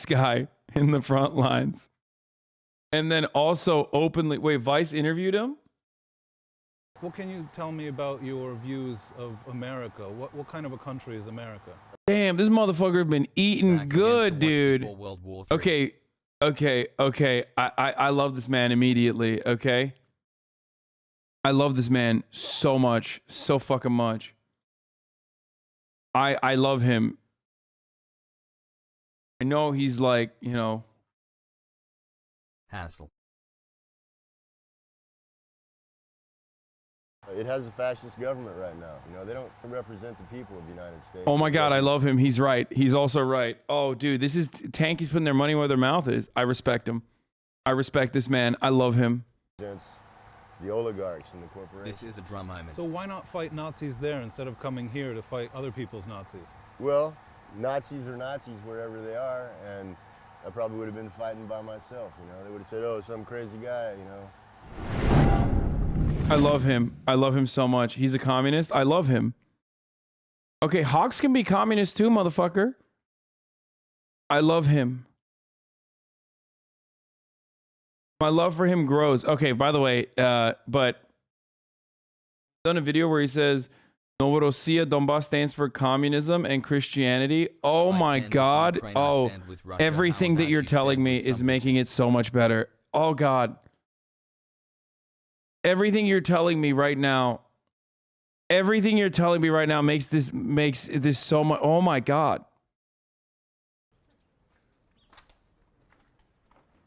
this guy in the front lines. And then also openly, wait, Vice interviewed him? What can you tell me about your views of America? What kind of a country is America? Damn, this motherfucker been eating good, dude. Okay. I love this man immediately, okay? I love this man so much, so fucking much. I love him. I know he's like, you know. Hassle. It has a fascist government right now. You know, they don't represent the people of the United States. Oh my God, I love him. He's right. He's also right. Oh, dude, this is Tanky's putting their money where their mouth is. I respect him. I respect this man. I love him. The oligarchs and the corporations. This is a drum moment. So why not fight Nazis there instead of coming here to fight other people's Nazis? Well, Nazis are Nazis wherever they are, and I probably would have been fighting by myself, you know. They would have said, oh, some crazy guy, you know. I love him. I love him so much. He's a communist. I love him. Okay, Hawks can be communist too, motherfucker. I love him. My love for him grows. Okay, by the way, but done a video where he says Novorossiya Donbass stands for communism and Christianity. Oh my God. Oh, everything that you're telling me is making it so much better. Oh God. Everything you're telling me right now, makes this so much. Oh my God.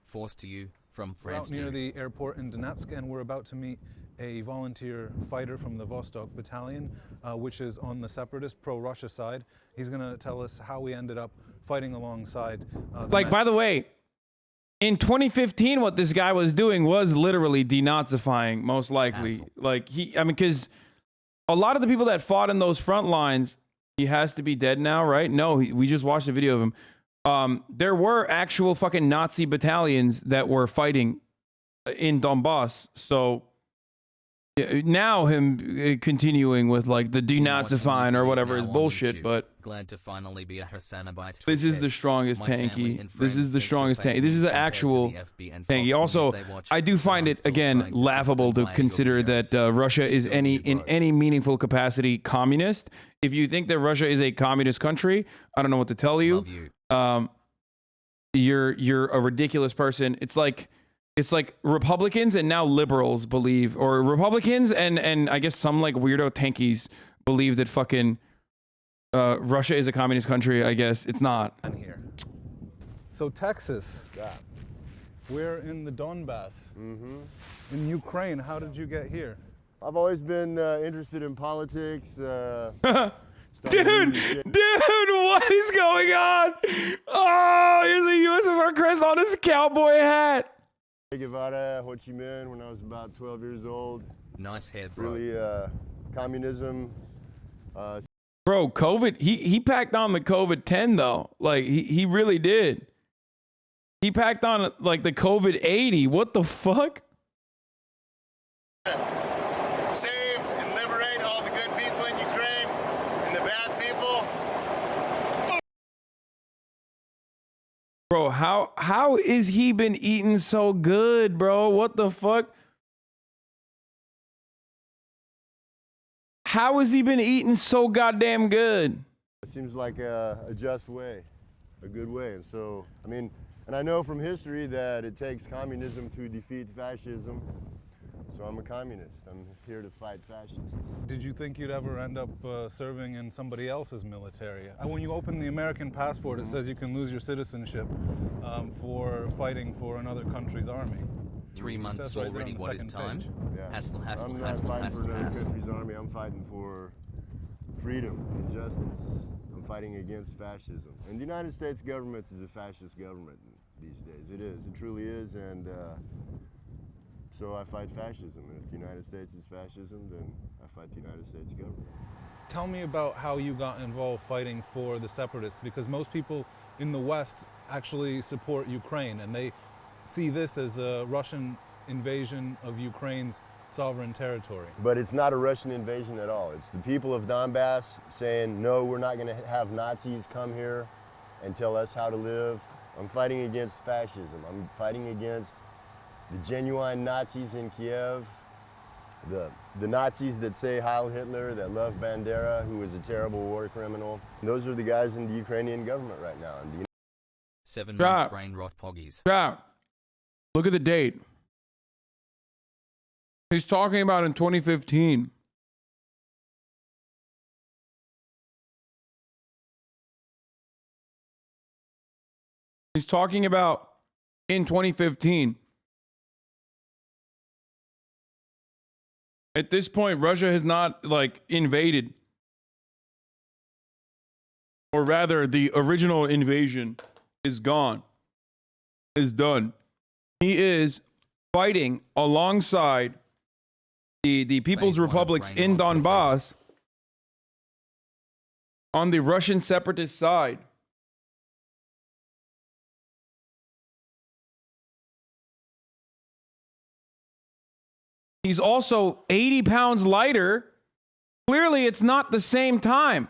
Forced to you from We're France. out near the airport in Donetsk, and we're about to meet a volunteer fighter from the Vostok Battalion, which is on the separatist pro-Russia side. He's going to tell us how we ended up fighting alongside. Like, by the way, in 2015, what this guy was doing was literally denazifying, most likely. Asshole. Like, I mean, because a lot of the people that fought in those front lines, he has to be dead now, right? No, we just watched a video of him. There were actual fucking Nazi battalions that were fighting in Donbass. So now him continuing with like the denazifying or whatever is bullshit, but glad to finally be a HasanAbi. this is the strongest Tanky. This is the strongest Tanky. This is an actual Tanky. Also, I do find it, again, laughable to consider that Russia is in any meaningful capacity communist. If you think that Russia is a communist country, I don't know what to tell you. You're a ridiculous person. It's like Republicans and now liberals believe, or Republicans and I guess some like weirdo tankies believe that fucking Russia is a communist country. I guess it's not. Here. So Texas. Yeah. We're in the Donbass. In Ukraine. How did you get here? I've always been interested in politics. Dude, what is going on? Oh, here's a USSR crest on his cowboy hat. Guevara, Ho Chi Minh, when I was about 12 years old. Nice head, bro. Really, communism. Bro, COVID, he packed on the COVID 10 though. Like he really did. He packed on like the COVID 80. What the fuck? Save and liberate all the good people in Ukraine and the bad people. Bro, how is he been eating so good, bro? What the fuck? How has he been eating so goddamn good? It seems like a just way, a good way. And so, I mean, and I know from history that it takes communism to defeat fascism. So I'm a communist. I'm here to fight fascists. Did you think you'd ever end up serving in somebody else's military? When you open the American passport, it says you can lose your citizenship for fighting for another country's army. 3 months Right already. What is time? Yeah. Hassle, hassle, I'm not hassle, fighting hassle, for another hassle. country's army. I'm fighting for freedom and justice. I'm fighting against fascism. And the United States government is a fascist government these days. It is. It truly is. And so I fight fascism. And if the United States is fascism, then I fight the United States government. Tell me about how you got involved fighting for the separatists, because most people in the West actually support Ukraine, and they see this as a Russian invasion of Ukraine's sovereign territory. But it's not a Russian invasion at all. It's the people of Donbass saying, no, we're not going to have Nazis come here and tell us how to live I'm fighting against fascism. I'm fighting against the genuine Nazis in Kiev, the Nazis that say Heil Hitler, that love Bandera, who is a terrible war criminal. Those are the guys in the Ukrainian government right now. And 7-month brain rot poggies. Yeah. Look at the date. He's talking about in 2015. He's talking about in 2015. At this point, Russia has not like invaded. Or rather, the original invasion is gone. Is done. He is fighting alongside the People's Republics in Donbass on the Russian separatist side. He's also 80 pounds lighter. Clearly, it's not the same time.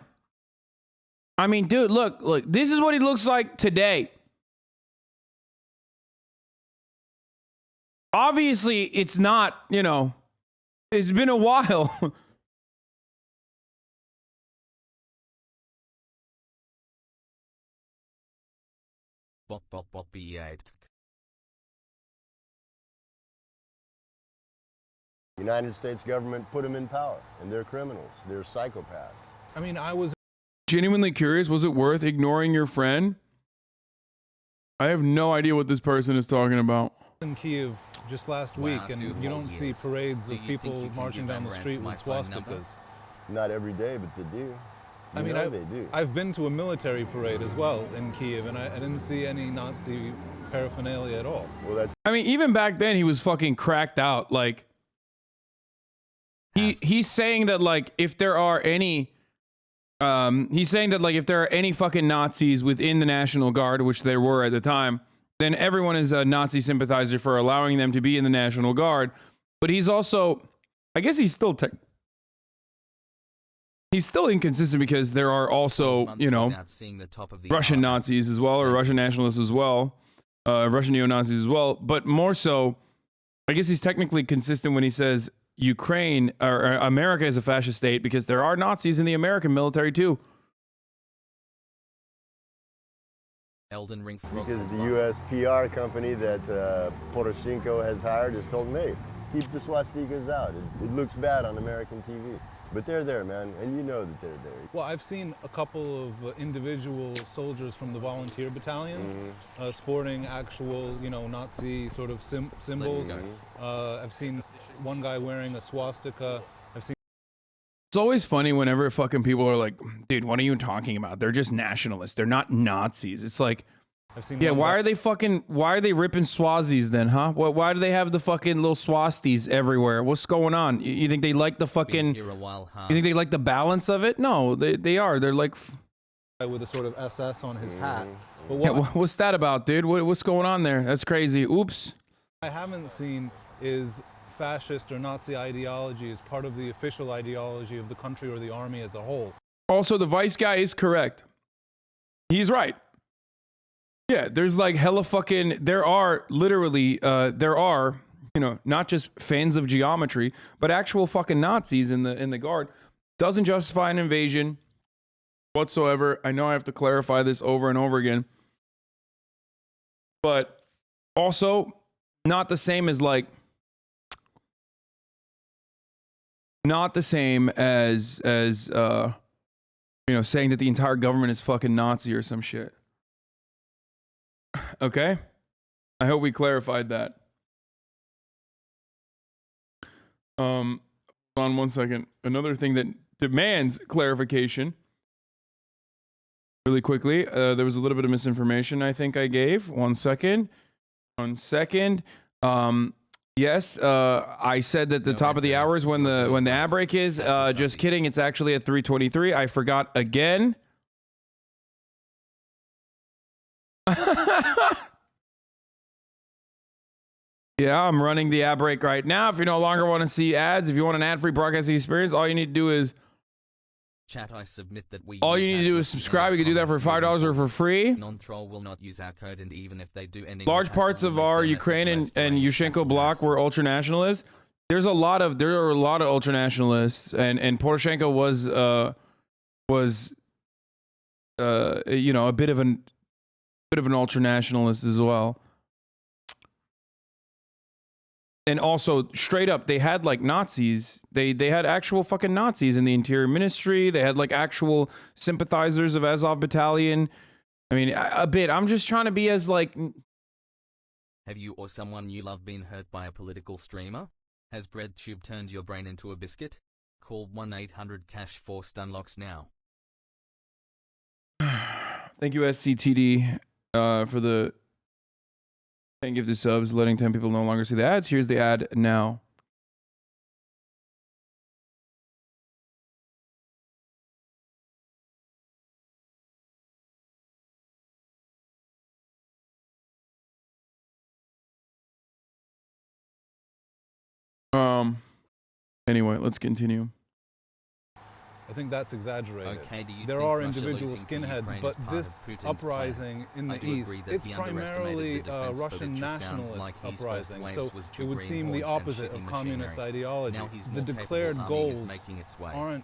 I mean, dude, look, this is what he looks like today. Obviously, it's not, you know, it's been a while. the United States government put them in power, and they're criminals. They're psychopaths. I mean, I was Genuinely curious, was it worth ignoring your friend? I have no idea what this person is talking about. in Kiev just last Wow, week, 2 and you whole don't see years. parades Do of you think people you can marching give down the Amaranth street my with phone number? swastikas. Not every day, but they do. I mean, they do. I've been to a military parade as well in Kiev, and I didn't see any Nazi paraphernalia at all. Well, that's I mean, even back then, he was fucking cracked out. Like, he's saying that, like, if there are any, he's saying that, like, if there are any fucking Nazis within the National Guard, which there were at the time, then everyone is a Nazi sympathizer for allowing them to be in the National Guard. But he's also, I guess he's still he's still inconsistent because there are also, you know, Russian Nazis as well, or Russian nationalists as well, Russian neo-Nazis as well. But more so, I guess he's technically consistent when he says Ukraine or America is a fascist state because there are Nazis in the American military too. Elden Ring because the U.S. PR company that Poroshenko has hired has told me, keep the swastikas out. It looks bad on American TV. But they're there, man, and you know that they're there. Well, I've seen a couple of individual soldiers from the volunteer battalions sporting actual, you know, Nazi sort of symbols. I've seen one guy wearing a swastika. I've seen. It's always funny whenever fucking people are like, dude, what are you talking about? They're just nationalists. They're not Nazis. It's like, I've seen yeah, one why guy- are they ripping swazis then, huh? Why do they have the fucking little swastis everywhere? What's going on? You think they like the fucking, Here a while, huh? you think they like the balance of it? No, they are. They're like, with a sort of SS on his hat. But yeah, what what's that about, dude? What's going on there? That's crazy. Oops. I haven't seen is fascist or Nazi ideology as part of the official ideology of the country or the army as a whole. Also, the vice guy is correct. He's right. Yeah, there's like hella fucking, there are literally, there are, you know, not just fans of geometry, but actual fucking Nazis in the guard. Doesn't justify an invasion whatsoever. I know I have to clarify this over and over again. But also not the same as like, not the same as you know, saying that the entire government is fucking Nazi or some shit. Okay? I hope we clarified that. Hold on one second. Another thing that demands clarification. Really quickly, there was a little bit of misinformation I think I gave. One second. Yes, I said that the top of the hour is when the ad break is. Just kidding. It's actually at 3:23. I forgot again. Yeah, I'm running the ad break right now. If you no longer want to see ads, if you want an ad-free broadcasting experience, all you need to do is Chat, I submit that we All you need to do is subscribe. You can do that for $5 or for free. Non-troll will not use our code, and even if they do, Large parts of our Ukraine and Yushchenko bloc were ultranationalists. There are a lot of ultranationalists, and Poroshenko was you know, a bit of an ultranationalist as well. And also, straight up, they had like Nazis. They had actual fucking Nazis in the Interior Ministry. They had like actual sympathizers of Azov Battalion. I mean, a bit. I'm just trying to be as like. Have you or someone you love been hurt by a political streamer? Has BreadTube turned your brain into a biscuit? Call 1-800-CASH for Stunlocks now. Thank you, SCTD, for the 10 gifted subs, letting 10 people no longer see the ads. Here's the ad now. Anyway, let's continue. I think that's exaggerated. Okay, do you there think are Russia individual losing to skinheads, Ukraine but is part this of Putin's uprising plan? in I the do east, agree that it's he primarily underestimated the defense, Russian but it just sounds nationalist like his first uprising. waves So was it would to seem the greenhorns and opposite of shitty communist machinery. ideology. Now he's The more declared capable army is goals making its way. aren't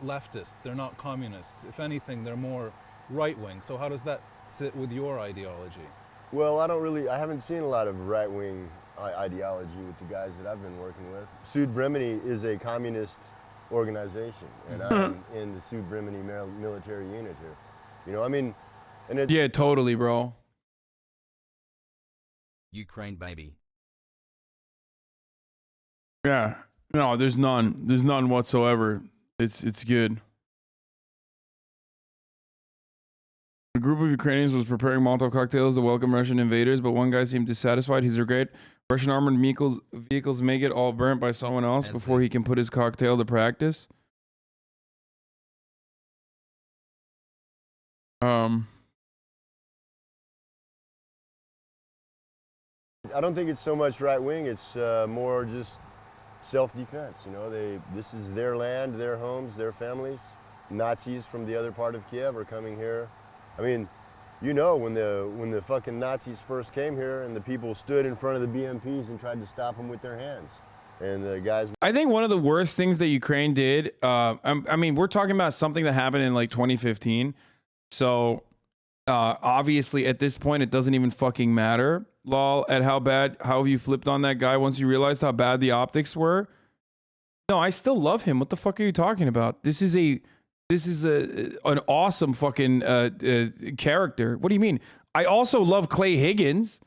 leftist. They're not communist. If anything, they're more right-wing. So how does that sit with your ideology? Well, I haven't seen a lot of right-wing ideology with the guys that I've been working with. Sud Bremeni is a communist organization, and I'm in the Sud Bremeni military unit here. You know, I mean, and it, Yeah, totally, bro. Ukraine, baby. Yeah. No, there's none. There's none whatsoever. It's good. A group of Ukrainians was preparing Molotov cocktails to welcome Russian invaders, but one guy seemed dissatisfied. He's great. Russian armored vehicles may get all burnt by someone else before he can put his cocktail to practice. I don't think it's so much right-wing. It's more just self-defense. You know, this is their land, their homes, their families. Nazis from the other part of Kiev are coming here. I mean, you know, when the fucking Nazis first came here and the people stood in front of the BMPs and tried to stop them with their hands. And the guys... I think one of the worst things that Ukraine did, I mean, we're talking about something that happened in like 2015. So obviously at this point, it doesn't even fucking matter, lol, at how you flipped on that guy once you realized how bad the optics were. No, I still love him. What the fuck are you talking about? This is an awesome fucking character. What do you mean? I also love Clay Higgins.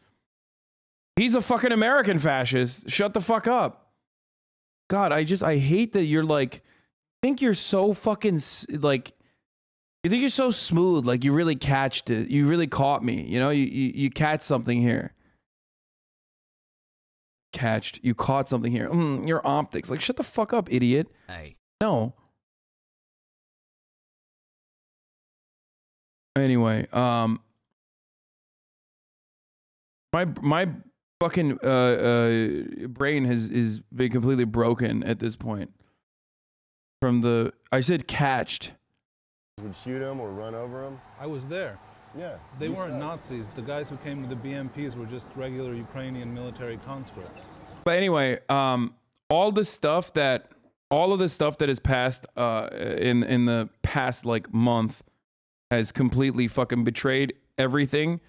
He's a fucking American fascist. Shut the fuck up. God, I hate that you're like, think you're so fucking like, you think you're so smooth, like you really catched it. You really caught me. You know, you catch something here. You caught something here. Your optics. Like, shut the fuck up, idiot. Hey. No. Anyway, my fucking brain is been completely broken at this point. I said catched. Would shoot them or run over them. I was there. Yeah. They weren't Nazis. The guys who came with the BMPs were just regular Ukrainian military conscripts. But anyway, all of the stuff that has passed in the past like month has completely fucking betrayed everything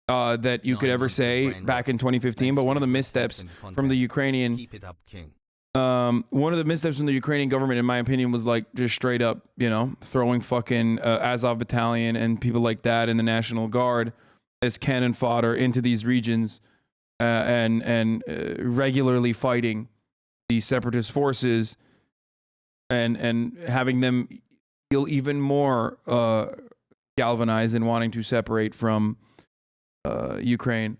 that you could ever say back in 2015. But one of the missteps from the Ukrainian, Keep it up, King. one of the missteps from the Ukrainian government, in my opinion, was like just straight up, you know, throwing fucking Azov Battalion and people like that in the National Guard as cannon fodder into these regions and regularly fighting the separatist forces and having them feel even more galvanized and wanting to separate from Ukraine.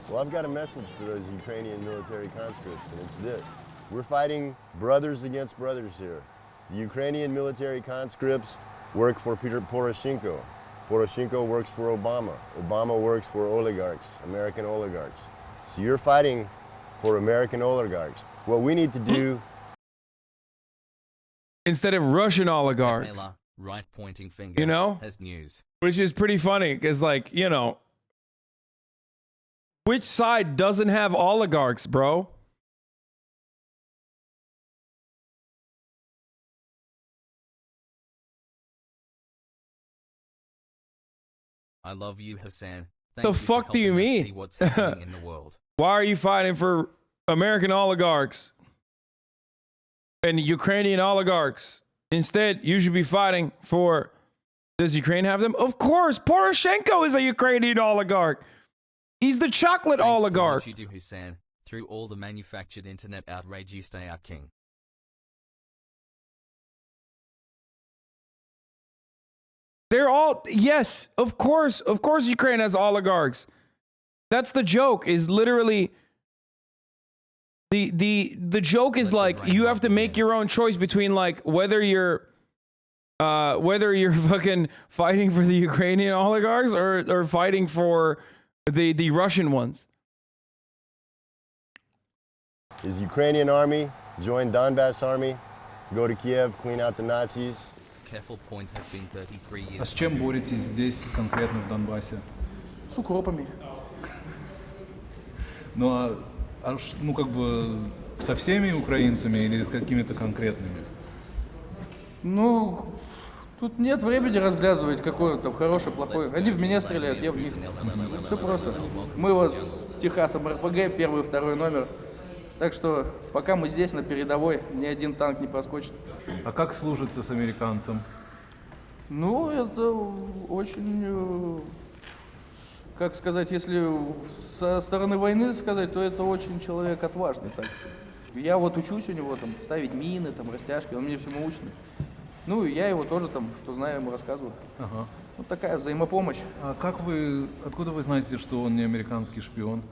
Well, I've got a message for those Ukrainian military conscripts, and it's this. We're fighting brothers against brothers here. The Ukrainian military conscripts work for Poroshenko. Poroshenko works for Obama. Obama works for oligarchs, American oligarchs. So you're fighting for American oligarchs. What we need to do instead of Russian oligarchs. Taylor, right pointing finger. You know? Has news. Which is pretty funny because, like, you know, which side doesn't have oligarchs, bro? I love you, Hasan. The Thank you for fuck do you helping us mean? See what's happening in the world. Why are you fighting for American oligarchs and Ukrainian oligarchs? Instead, you should be fighting for. Does Ukraine have them? Of course. Poroshenko is a Ukrainian oligarch. He's the chocolate Thanks oligarch. For what you do, Hasan. Through all the manufactured internet outrage, you stay our king. They're all, yes, of course Ukraine has oligarchs. That's the joke, is literally the joke is like you have to make your own choice between like whether you're fucking fighting for the Ukrainian oligarchs or fighting for the Russian ones. Is Ukrainian army, join Donbass army, go to Kiev, clean out the Nazis. Careful point has been 33 years. А с чем боретесь здесь конкретно в Донбассе? С укропами. Ну, ну как бы со всеми украинцами или какими-то конкретными? Ну, тут нет времени разглядывать, какой он там хороший, плохой. Они в меня стреляют, я в них. Все просто. Мы вот с Техасом РПГ, первый, второй номер. Так что пока мы здесь, на передовой, ни один танк не проскочит. А как служится с американцем? Ну, это очень, как сказать, если со стороны войны сказать, то это очень человек отважный. Так. Я вот учусь у него там ставить мины, там растяжки, он мне всему учит. Ну, и я его тоже там, что знаю, ему рассказываю. Ага. Вот такая взаимопомощь. А откуда вы знаете, что он не американский шпион?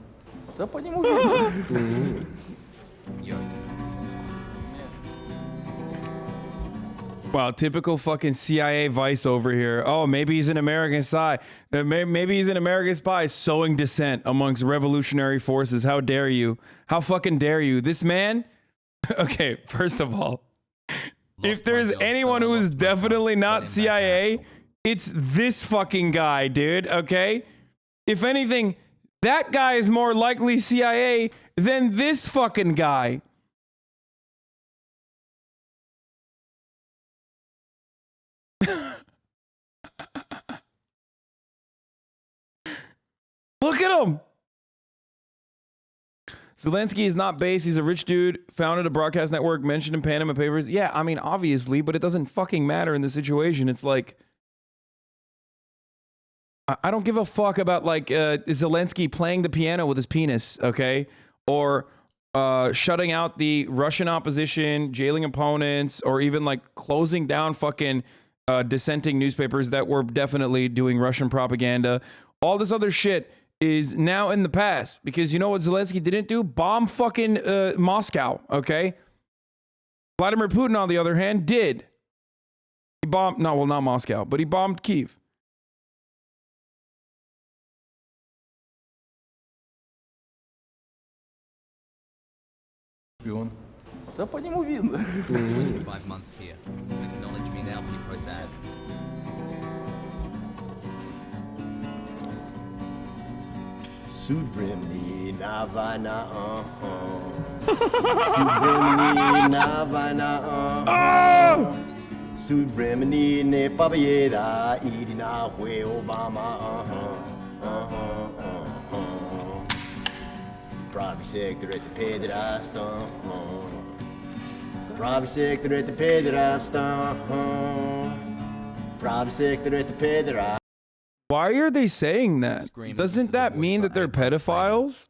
Да по нему видно. Yo. Wow, typical fucking CIA vice over here. Oh, maybe he's an American spy. Maybe he's an American spy sowing dissent amongst revolutionary forces. How dare you? How fucking dare you? This man? Okay, first of all, if there's anyone who is definitely not CIA, it's this fucking guy, dude, okay? If anything, that guy is more likely CIA than this fucking guy. Look at him. Zelensky is not base. He's a rich dude, founded a broadcast network, mentioned in Panama Papers. Yeah, I mean, obviously, but it doesn't fucking matter in the situation. It's like, I don't give a fuck about like Zelensky playing the piano with his penis, okay? Or shutting out the Russian opposition, jailing opponents, or even like closing down fucking dissenting newspapers that were definitely doing Russian propaganda. All this other shit is now in the past because you know what Zelensky didn't do? Bomb fucking Moscow, okay? Vladimir Putin, on the other hand, did. He bombed, no, well, not Moscow, but he bombed Kyiv. Шпион. Да по нему видно. 25 months here. Acknowledge me now, Piker sad. Suvremni na vana, Suvremni na vana, Suvremni ne paviera, Irina hue Obama, Private sector at the pederasta, Private sector at the pederasta, Private sector at the pederasta. Why are they saying that? Doesn't that mean that they're pedophiles?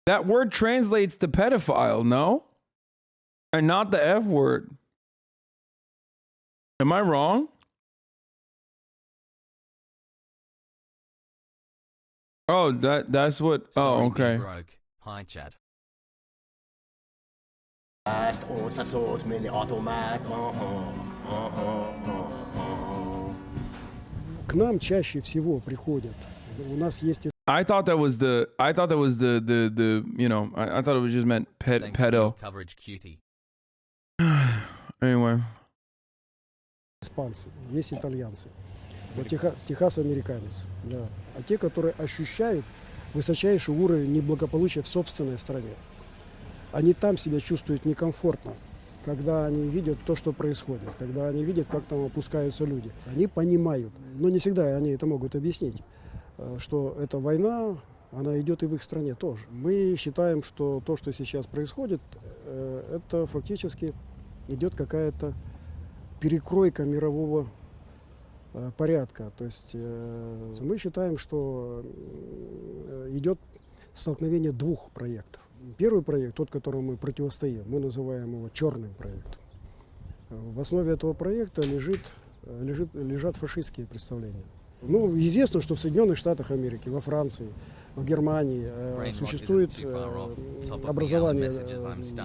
That word translates to pedophile, no? And not the F word. Am I wrong? Oh, that's what. Oh, okay. Broke. Hi, chat. К нам чаще всего приходят. У нас есть. I thought that was the you know, I thought it was just meant Thanks for your pedo. coverage, cutie. Anyway. Испанцы, есть итальянцы. Вот Техас американец, да. А те, которые ощущают высочайший уровень неблагополучия в собственной стране, они там себя чувствуют некомфортно, когда они видят то, что происходит, когда они видят, как там опускаются люди. Они понимают, но не всегда они это могут объяснить, что эта война, она идет и в их стране тоже. Мы считаем, что то, что сейчас происходит, это фактически идет какая-то перекройка мирового порядка. То есть мы считаем, что идет столкновение двух проектов. Первый проект, тот, которому мы противостоим, мы называем его черным проектом. В основе этого проекта лежат фашистские представления. Ну, известно, что в Соединенных Штатах Америки, во Франции, в Германии существует образование,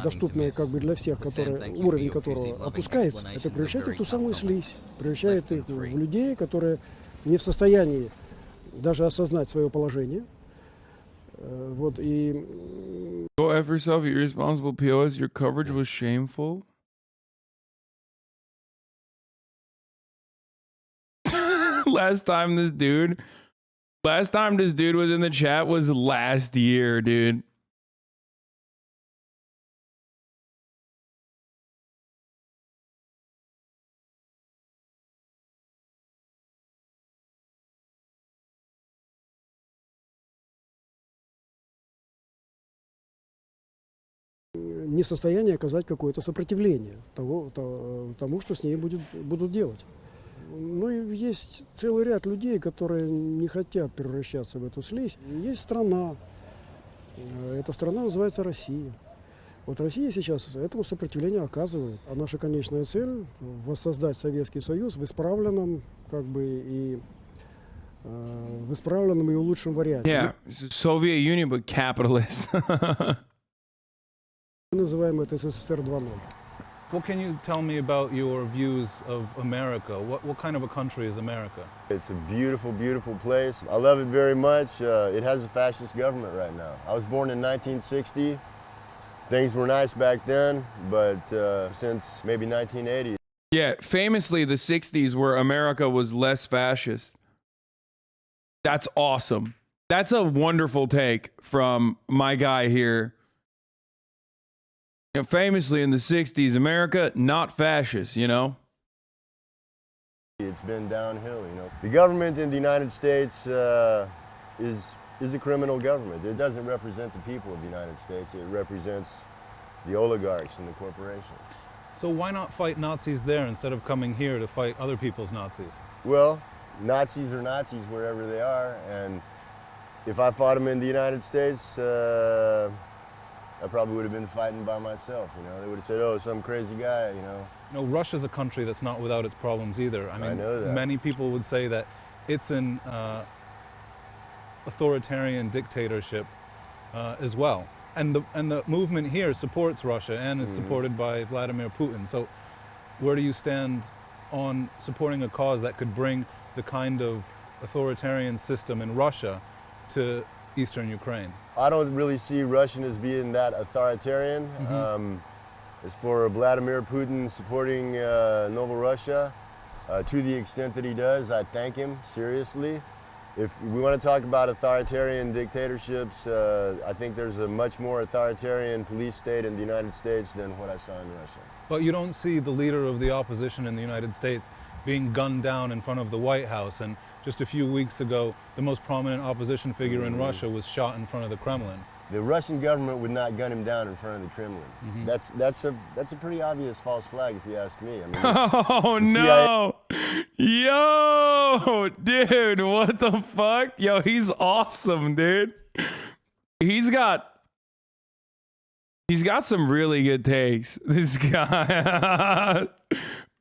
доступное как бы для всех, уровень которого опускается. Это превращает их в ту самую слизь, превращает их в людей, которые не в состоянии даже осознать свое положение. Вот, и... Go F yourself, you irresponsible POS, your coverage was shameful. Last time this dude was in the chat was last year, dude. Не в состоянии оказать какое-то сопротивление тому, что с ней будут делать. Ну и есть целый ряд людей, которые не хотят превращаться в эту слизь. Есть страна. Эта страна называется Россия. Вот Россия сейчас этому сопротивление оказывает. А наша конечная цель – воссоздать Советский Союз в исправленном, как бы, и в исправленном и лучшем варианте. Yeah, Soviet Union, but capitalist. Мы называем это СССР 2.0. What can you tell me about your views of America? What kind of a country is America? It's a beautiful, beautiful place. I love it very much. It has a fascist government right now. I was born in 1960. Things were nice back then, but since maybe 1980. Yeah, famously the 60s where America was less fascist. That's awesome. That's a wonderful take from my guy here. You know, famously in the 60s, America, not fascist, you know? It's been downhill, you know. The government in the United States is a criminal government. It doesn't represent the people of the United States. It represents the oligarchs and the corporations. So why not fight Nazis there instead of coming here to fight other people's Nazis? Well, Nazis are Nazis wherever they are, and if I fought them in the United States, I probably would have been fighting by myself, you know. They would have said, oh, some crazy guy, you know. No, Russia's a country that's not without its problems either. I mean, I know that. Many people would say that it's an authoritarian dictatorship as well. And the movement here supports Russia and is supported by Vladimir Putin. So where do you stand on supporting a cause that could bring the kind of authoritarian system in Russia to eastern Ukraine? I don't really see Russian as being that authoritarian. As for Vladimir Putin supporting Novorussia, to the extent that he does, I thank him seriously. If we want to talk about authoritarian dictatorships, I think there's a much more authoritarian police state in the United States than what I saw in Russia. But you don't see the leader of the opposition in the United States being gunned down in front of the White House, and just a few weeks ago, the most prominent opposition figure in Russia was shot in front of the Kremlin. The Russian government would not gun him down in front of the Kremlin. That's a pretty obvious false flag, if you ask me. I mean, Oh no! Yo, dude, what the fuck? Yo, he's awesome, dude. He's got some really good takes. This guy.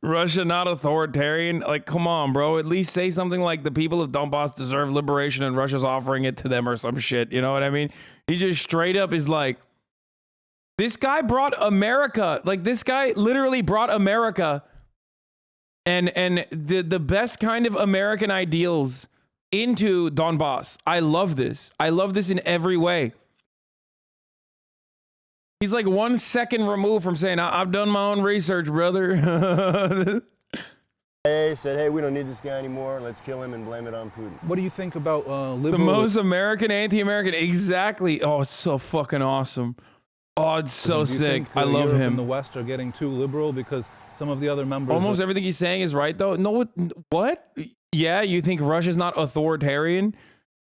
Russia not authoritarian? Like, come on, bro. At least say something like the people of Donbass deserve liberation and Russia's offering it to them or some shit. You know what I mean? He just straight up is like, this guy brought America. Like, this guy literally brought America and the best kind of American ideals into Donbass. I love this. I love this in every way. He's like 1 second removed from saying, I've done my own research, brother. They said, hey, we don't need this guy anymore. Let's kill him and blame it on Putin. What do you think about liberal? The most American, anti-American. Exactly. Oh, it's so fucking awesome. Oh, it's so Do you sick. think, I love Europe him. and the West are getting too liberal because some of the other members. Almost everything he's saying is right, though. No, what? Yeah, you think Russia's not authoritarian?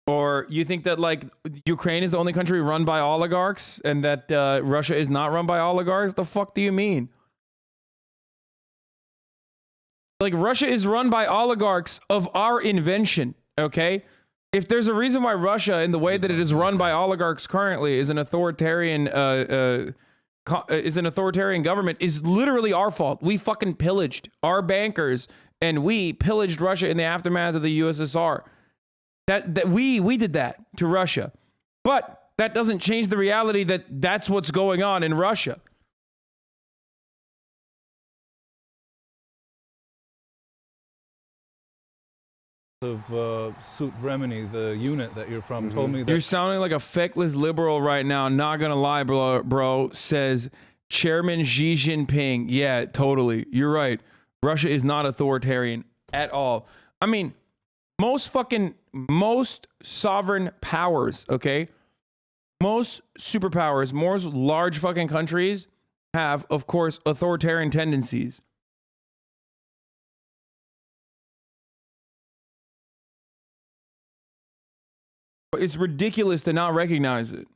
Or you think that, like, Ukraine is the only country run by oligarchs and that Russia is not run by oligarchs? The fuck do you mean? Like, Russia is run by oligarchs of our invention, okay? If there's a reason why Russia, in the way that it is run by oligarchs currently, is an authoritarian government, is literally our fault. We fucking pillaged our bankers, and we pillaged Russia in the aftermath of the USSR. That we did that to Russia, but that doesn't change the reality that that's what's going on in Russia. of Sut Bremeni, the unit that you're from, told me that You're sounding like a feckless liberal right now. Not gonna lie, bro. Says Chairman Xi Jinping. Yeah, totally. You're right. Russia is not authoritarian at all. I mean, most sovereign powers, okay? Most superpowers, most large fucking countries have, of course, authoritarian tendencies. It's ridiculous to not recognize it.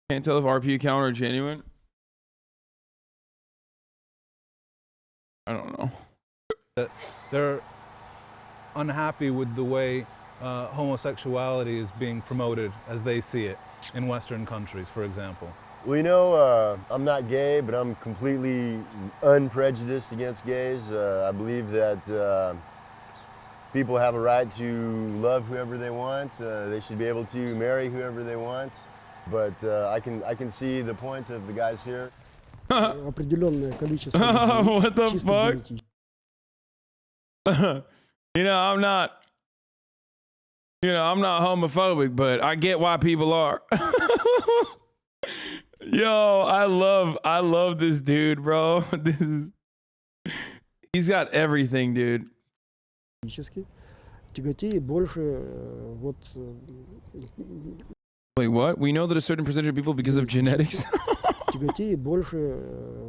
Can't tell if RP account are genuine. I don't know. they're unhappy with the way homosexuality is being promoted as they see it in Western countries, for example. Well, you know, I'm not gay, but I'm completely unprejudiced against gays. I believe that people have a right to love whoever they want. They should be able to marry whoever they want. But I can see the point of the guys here. Определенное количество What the чисто fuck? генетически. You know, I'm not homophobic, but I get why people are. Yo, I love this dude, bro. He's got everything, dude. Тяготеет больше вот Wait, what? We know that a certain percentage of people, because of genetics, тяготеет больше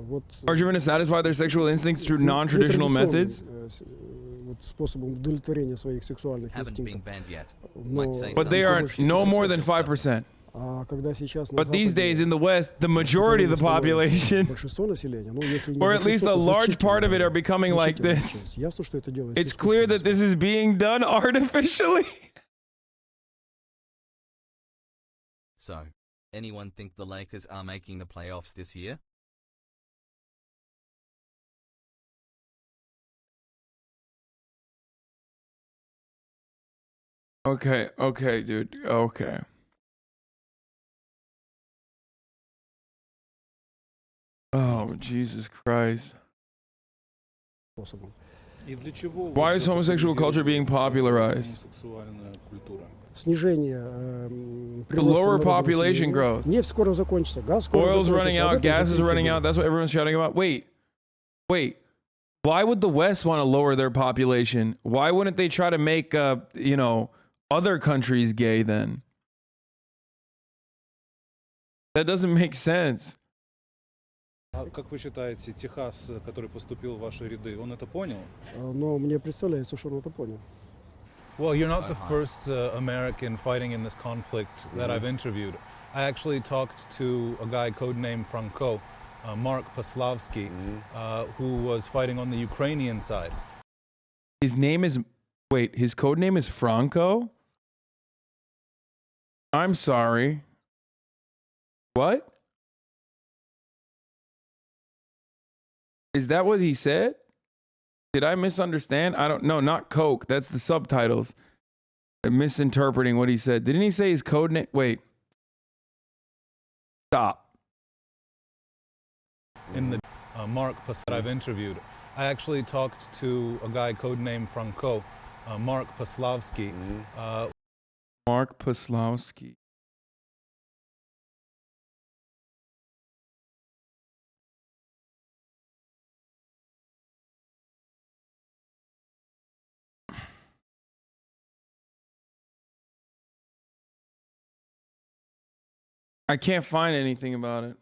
вот are driven to satisfy their sexual instincts through non-traditional methods. Вот способом удовлетворения своих сексуальных Haven't been инстинктов. banned yet. Но Might say But they are something. no more than 5%. А когда сейчас на But these Западе days in the West, the majority of the population, большинство населения, ну, если не or at least a большинство, то large part of it, are becoming like значительная this. часть. Ясно, что это делается It's clear that this is being done artificially. So, anyone think the Lakers are making the playoffs this year? Okay, dude. Okay. Oh, Jesus Christ. способом. Why is homosexual culture being popularized? Снижение To прироста lower народного population населения. growth. Нефть скоро закончится, газ скоро Oil's закончится. running Об out, этом gas уже is крики running идут. out. That's what everyone's shouting about. Wait. Why would the West want to lower their population? Why wouldn't they try to make, other countries gay then? That doesn't make sense. А как вы считаете, Техас, который поступил в ваши ряды, он это понял? Но мне представляется, что он это понял. Well, you're not the first American fighting in this conflict that I've interviewed. I actually talked to a guy codenamed Franco, Mark Poslavsky, who was fighting on the Ukrainian side. His code name is Franco? I'm sorry. What? Is that what he said? Did I misunderstand? I don't know. Not Coke. That's the subtitles. I'm misinterpreting what he said. Didn't he say his code name? Wait. Stop. In the Mark that I've interviewed, I actually talked to a guy codenamed Franco, Mark Poslavsky. Mark Poslavsky. I can't find anything about it.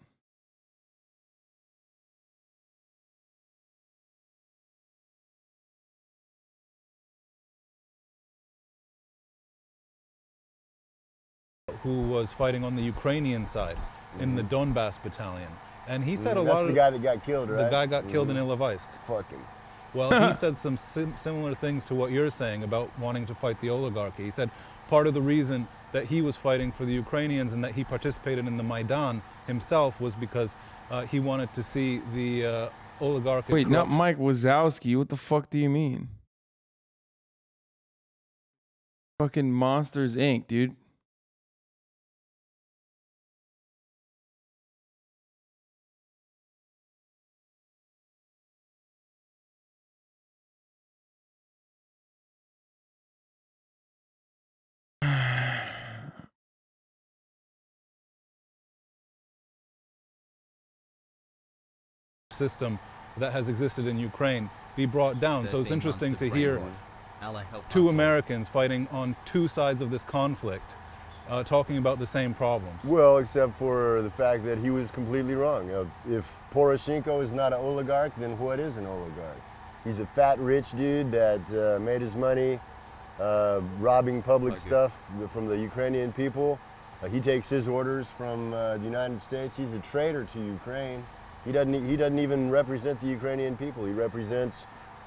Who was fighting on the Ukrainian side in the Donbass battalion. And he said a That's lot the of... guy that got killed, right? The guy got killed in Ilovaisk. Fuck him. Well, he said some similar things to what you're saying about wanting to fight the oligarchy. He said part of the reason that he was fighting for the Ukrainians and that he participated in the Maidan himself was because he wanted to see the oligarchy... Wait, not Mike Wazowski. What the fuck do you mean? Fucking Monsters Inc., dude. system that has existed in Ukraine be brought down. So it's 13 interesting months to of hear brain rot. Allah help two us. Americans fighting on two sides of this conflict, talking about the same problems. Well, except for the fact that he was completely wrong. If Poroshenko is not an oligarch, then what is an oligarch? He's a fat, rich dude that made his money robbing public stuff from the Ukrainian people. He takes his orders from the United States. He's a traitor to Ukraine. He doesn't even represent the Ukrainian people. He represents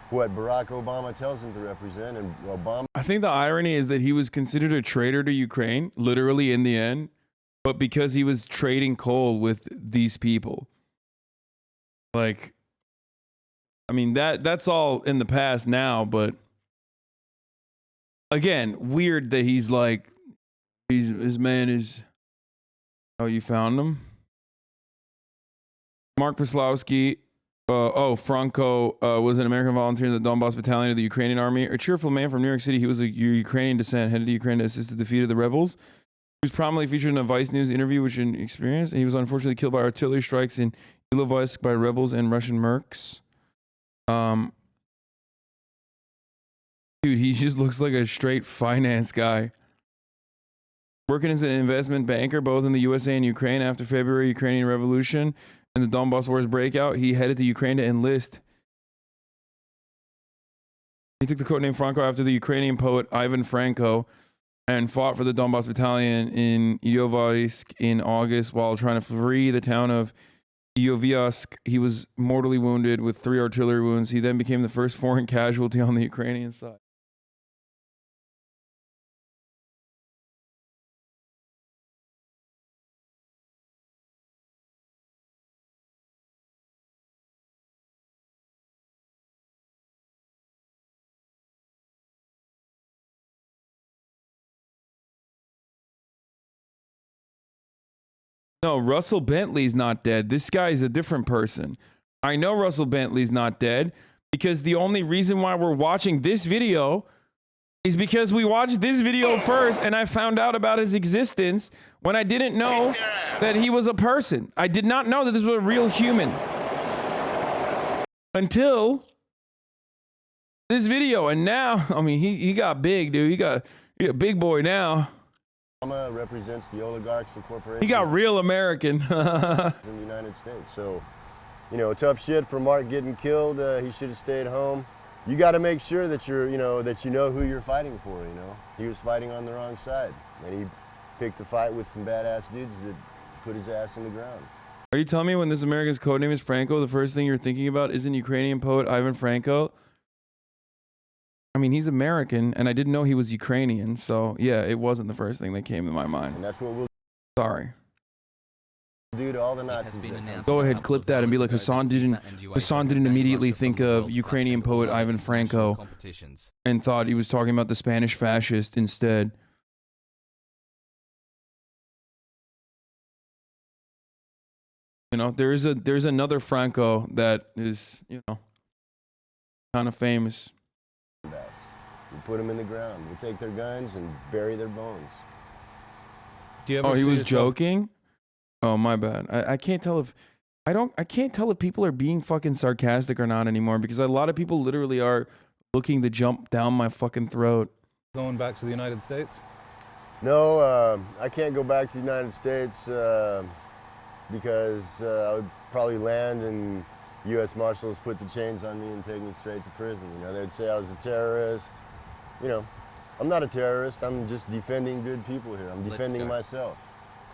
what Barack Obama tells him to represent, and Obama... I think the irony is that he was considered a traitor to Ukraine, literally in the end, but because he was trading coal with these people. Like, I mean, that's all in the past now, but again, weird that he's like, his man is... Oh, you found him? Mark Vaslowski, Franco was an American volunteer in the Donbass battalion of the Ukrainian army. A cheerful man from New York City, he was of Ukrainian descent, headed to Ukraine to assist the defeat of the rebels. He was prominently featured in a Vice News interview, which an experience. He was unfortunately killed by artillery strikes in Ilovaisk by rebels and Russian mercs. Dude, he just looks like a straight finance guy. Working as an investment banker both in the USA and Ukraine after February Ukrainian Revolution and the Donbass Wars breakout, he headed to Ukraine to enlist. He took the codename Franco after the Ukrainian poet Ivan Franko and fought for the Donbass battalion in Ilovaisk in August while trying to free the town of Ilovaisk. He was mortally wounded with 3 artillery wounds. He then became the first foreign casualty on the Ukrainian side. No, Russell Bentley's not dead. This guy's a different person. I know Russell Bentley's not dead because the only reason why we're watching this video is because we watched this video first and I found out about his existence when I didn't know that he was a person. I did not know that this was a real human until this video. And now, I mean, he got big, dude. He got a big boy now. Obama represents the oligarchs, the corporations. He got real American. In the United States. So, you know, tough shit for Mark getting killed. He should have stayed home. You got to make sure that you know who you're fighting for, you know. He was fighting on the wrong side. And he picked a fight with some badass dudes that put his ass in the ground. Are you telling me when this American's codename is Franco, the first thing you're thinking about isn't Ukrainian poet Ivan Franko? I mean, he's American, and I didn't know he was Ukrainian, so yeah, it wasn't the first thing that came to my mind. And that's what we'll Sorry. do to all the Nazis. Go ahead, clip that and be like, Hasan didn't immediately think of Ukrainian poet Ivan Franko and thought he was talking about the Spanish fascist instead. You know, there's another Franco that is, you know, kind of famous. We put them in the ground. We'll take their guns and bury their bones. Do you ever Oh, he see was yourself- joking? Oh, my bad. I can't tell if I can't tell if people are being fucking sarcastic or not anymore because a lot of people literally are looking to jump down my fucking throat. Going back to the United States? No, I can't go back to the United States because I would probably land and U.S. Marshals put the chains on me and take me straight to prison. You know, they'd say I was a terrorist. You know, I'm not a terrorist. I'm just defending good people here. I'm defending myself.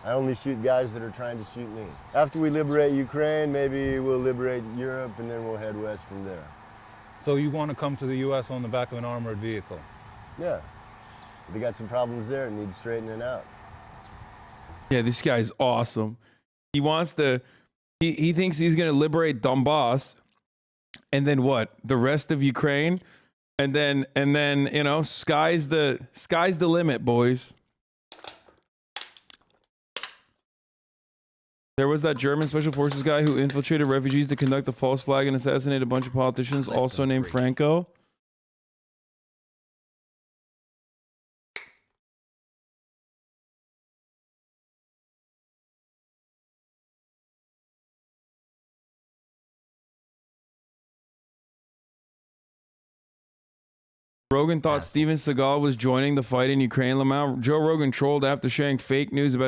I only shoot guys that are trying to shoot me. After we liberate Ukraine, maybe we'll liberate Europe, and then we'll head west from there. So you want to come to the U.S. on the back of an armored vehicle? Yeah. They got some problems there and need straightening out. Yeah, this guy's awesome. He wants to, he thinks he's going to liberate Donbass, and then what? The rest of Ukraine? And then, you know, sky's the limit, boys. There was that German special forces guy who infiltrated refugees to conduct a false flag and assassinate a bunch of politicians, also named Franco. Rogan thought Steven Seagal was joining the fight in Ukraine. Lamau, Joe Rogan trolled after sharing fake news about